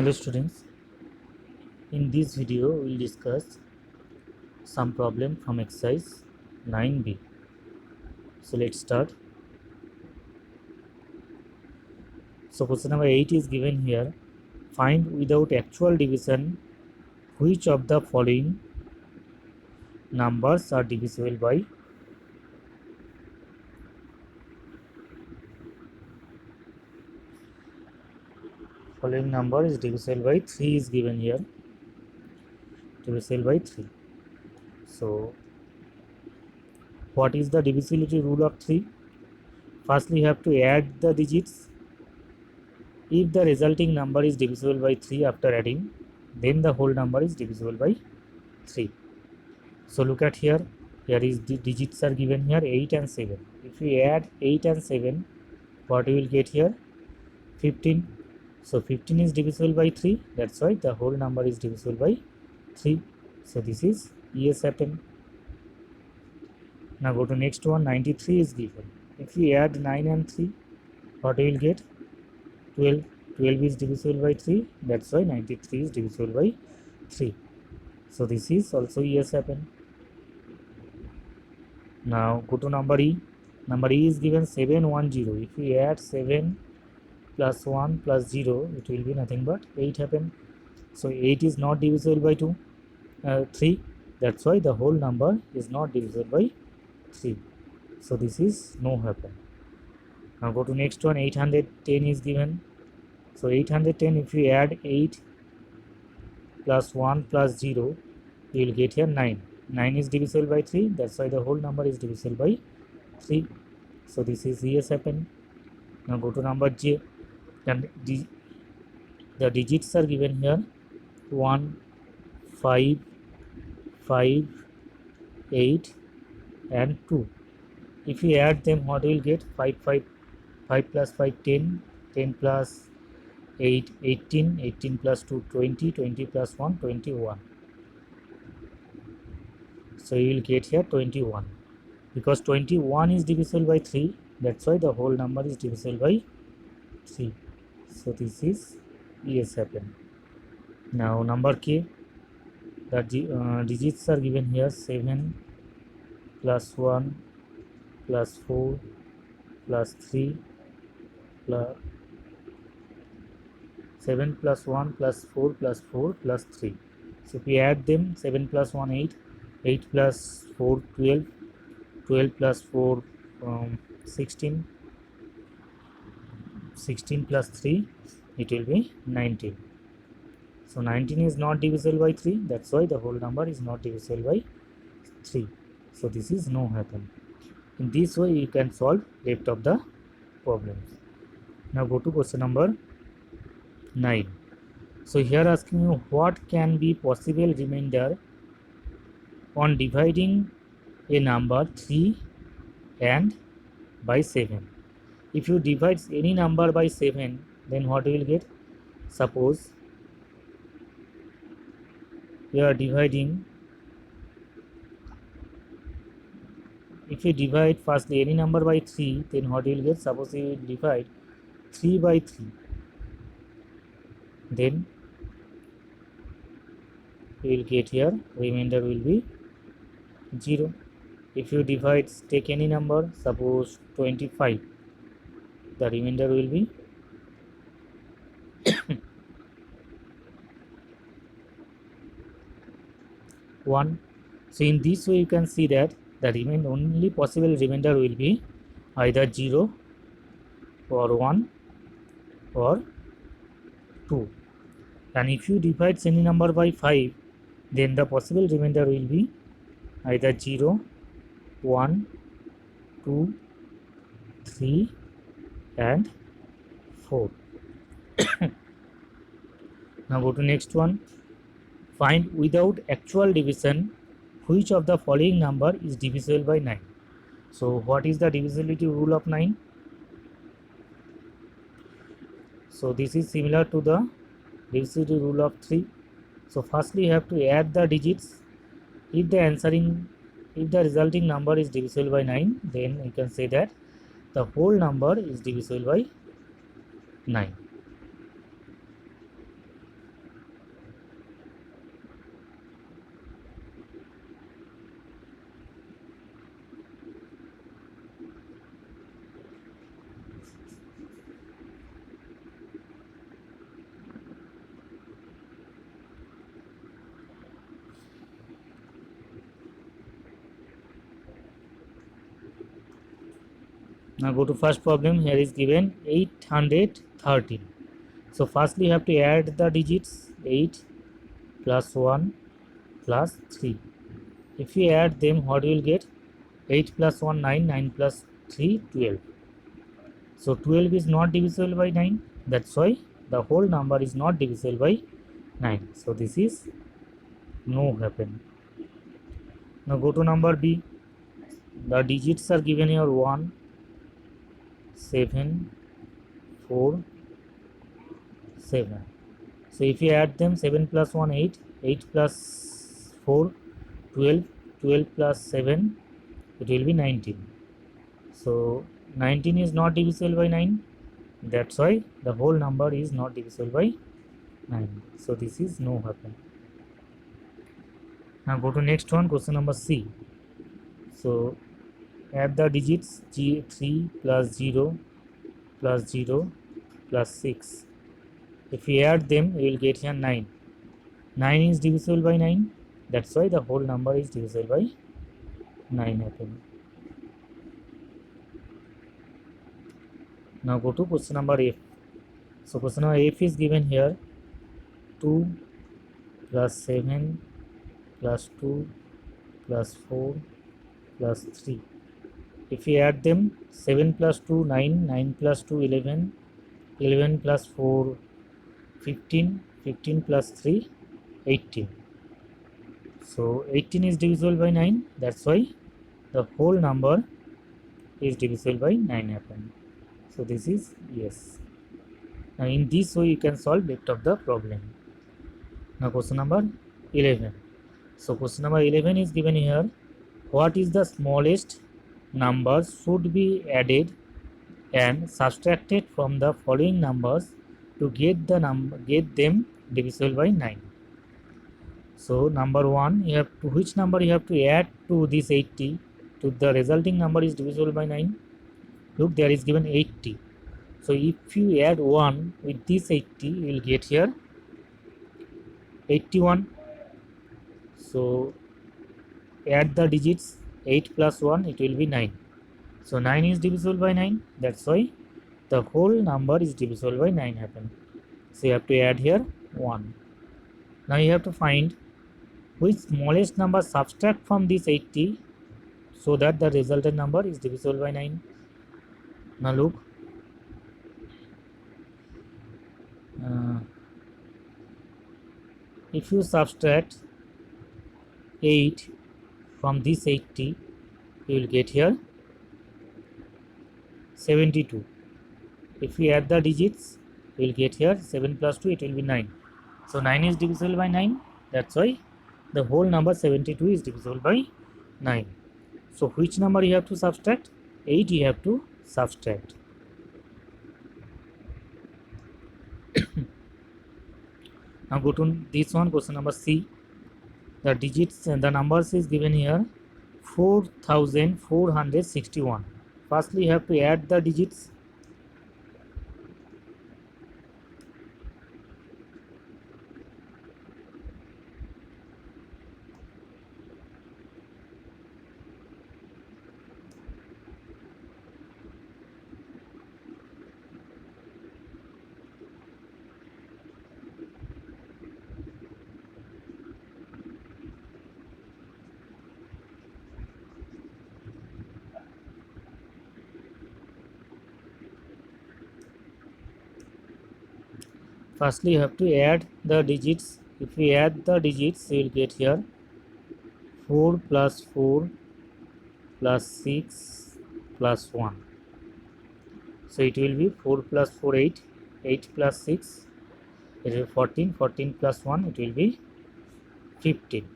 Hello students, in this video we will discuss some problem from exercise 9b. So let's start. So question number 8 is given here. Find without actual division which of the following numbers are divisible by following number is divisible by 3 is given here, divisible by 3. So what is the divisibility rule of 3? Firstly, you have to add the digits. If the resulting number is divisible by 3 after adding, then the whole number is divisible by 3. So look at here, is the digits are given here 8 and 7. If we add 8 and 7, what we will get here? 15. So 15 is divisible by 3, that's why the whole number is divisible by 3. So this is yes happen. Now go to next one, 93 is given. If we add 9 and 3, what we will get? 12. 12 is divisible by 3, that's why 93 is divisible by 3. So this is also yes happen. Now go to number E. Number E is given 710. If we add 7 plus 1 plus 0, it will be nothing but 8 happen. So 8 is not divisible by 3. That's why the whole number is not divisible by 3. So this is no happen. Now go to next one, 810 is given. So 810, if we add 8 plus 1 plus 0, we will get here 9. 9 is divisible by 3, that's why the whole number is divisible by 3. So this is yes happen. Now go to number J. And the digits are given here 1, 5, 5, 8 and 2. If we add them, what we will get? 5 plus 5, 10, 10 plus 8, 18, 18 plus 2, 20, 20 plus 1, 21. So you will get here 21. Because 21 is divisible by 3, that's why the whole number is divisible by 3. So this is yes happen. Now number K, the digits are given here 7 plus 1 plus 4 plus 3 plus 7 plus 1 plus 4 plus 4 plus 3. So if we add them, 7 plus 1 8, 8 plus 4 12, 12 plus 4 16, 16 plus 3, it will be 19. So 19 is not divisible by 3, that's why the whole number is not divisible by 3. So this is no happen. In this way you can solve left of the problems. Now go to question number 9. So here asking you what can be possible remainder on dividing a number 3 and by 7. If you divide any number by 7, then what you will get? Suppose you are dividing, if you divide firstly any number by 3, then what you will get? Suppose you will divide 3 by 3, then you will get here remainder will be 0. If you divide, take any number, suppose 25, the remainder will be 1. So in this way you can see that the only possible remainder will be either 0 or 1 or 2. And if you divide any number by 5, then the possible remainder will be either 0, 1, 2, 3 and 4. Now go to next one. Find without actual division which of the following number is divisible by 9. So what is the divisibility rule of 9? So this is similar to the divisibility rule of 3. So firstly you have to add the digits. If the resulting number is divisible by 9, then you can say that the whole number is divisible by 9. Now go to first problem. Here is given 813. So firstly you have to add the digits 8 plus 1 plus 3. If you add them, what you will get? 8 plus 1 9, 9 plus 3 12. So 12 is not divisible by 9. That's why the whole number is not divisible by 9. So this is no happen. Now go to number B. The digits are given here 1, 7, 4, 7. So if you add them, 7 plus 1 8, 8 plus 4 12, 12 plus 7, it will be 19. So 19 is not divisible by 9. That's why the whole number is not divisible by 9. So this is no happen. Now go to next one, question number C. So add the digits 3 plus 0 plus 0 plus 6. If we add them, we will get here 9. 9 is divisible by 9. That's why the whole number is divisible by 9 happen. Now go to question number F. So question number F is given here 2 plus 7 plus 2 plus 4 plus 3. If we add them, 7 plus 2 9, 9 plus 2 11, 11 plus 4 15, 15 plus 3 18. So 18 is divisible by 9. That's why the whole number is divisible by 9 happen. So this is yes. Now in this way you can solve rest of the problem. Now question number 11. So question number 11 is given here. What is the smallest number should be added and subtracted from the following numbers to get them divisible by 9? So number 1, you have to, which number you have to add to this 80 to the resulting number is divisible by 9? Look, there is given 80. So if you add 1 with this 80, you will get here 81. So add the digits 8 plus 1, it will be 9. So 9 is divisible by 9. That's why the whole number is divisible by 9 happen. So you have to add here 1. Now you have to find which smallest number subtract from this 80 so that the resultant number is divisible by 9. Now look. If you subtract 8 from this 80, you will get here 72. If we add the digits, you will get here 7 plus 2, it will be 9. So 9 is divisible by 9. That's why the whole number 72 is divisible by 9. So which number you have to subtract? 8 you have to subtract. Now go to this one, question number C. The digits and the numbers is given here 4461. Firstly you have to add the digits. Firstly, you have to add the digits. If we add the digits, you will get here 4 plus 4 plus 6 plus 1. So it will be 4 plus 4 8, 8 plus 6 it will be 14, 14 plus 1 it will be 15.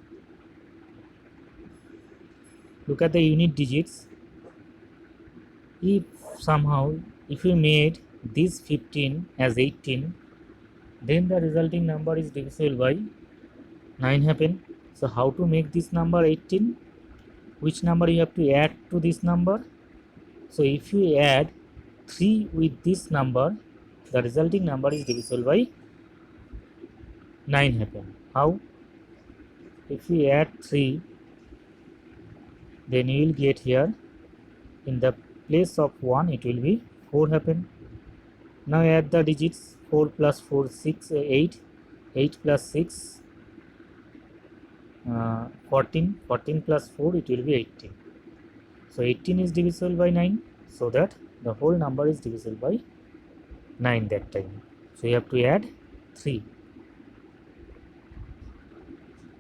Look at the unit digits. If somehow if you made this 15 as 18, then the resulting number is divisible by 9 happen. So how to make this number 18? Which number you have to add to this number? So if you add 3 with this number, the resulting number is divisible by 9 happen. How? If we add 3, then you will get here in the place of 1 it will be 4 happen. Now add the digits. 4 plus 4 6 8, 8 plus 6 14, 14 plus 4 it will be 18. So 18 is divisible by 9, so that the whole number is divisible by 9 that time. So you have to add 3.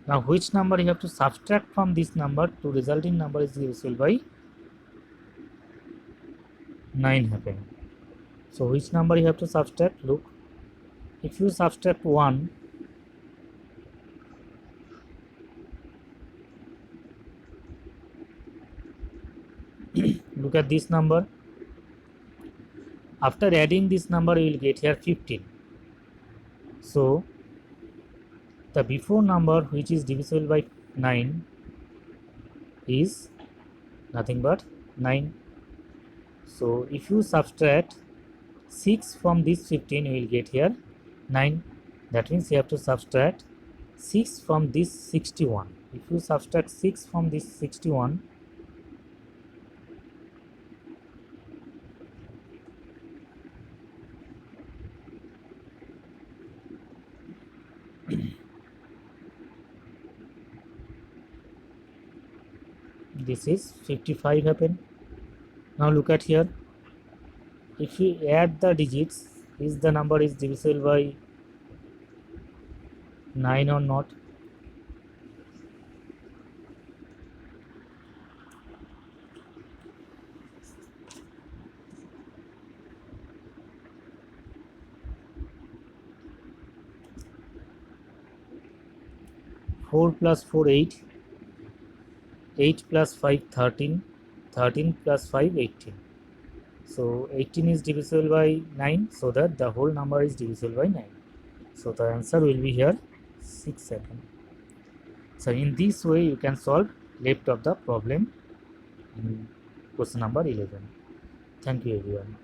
Now which number you have to subtract from this number to resulting number is divisible by 9 happen. So which number you have to subtract? Look, if you subtract 1, look at this number. After adding this number you will get here 15. So the before number which is divisible by 9 is nothing but 9. So if you subtract 6 from this 15 you will get here 9. That means you have to subtract 6 from this 61. If you subtract 6 from this 61, this is 55 happen. Now look at here. If you add the digits, is the number is divisible by 9 or not? Four plus 4 8, 8 plus 5 13, 13 plus 5 18. So 18 is divisible by 9, so that the whole number is divisible by 9. So the answer will be here 6 7. So in this way you can solve left of the problem in question number 11. Thank you everyone.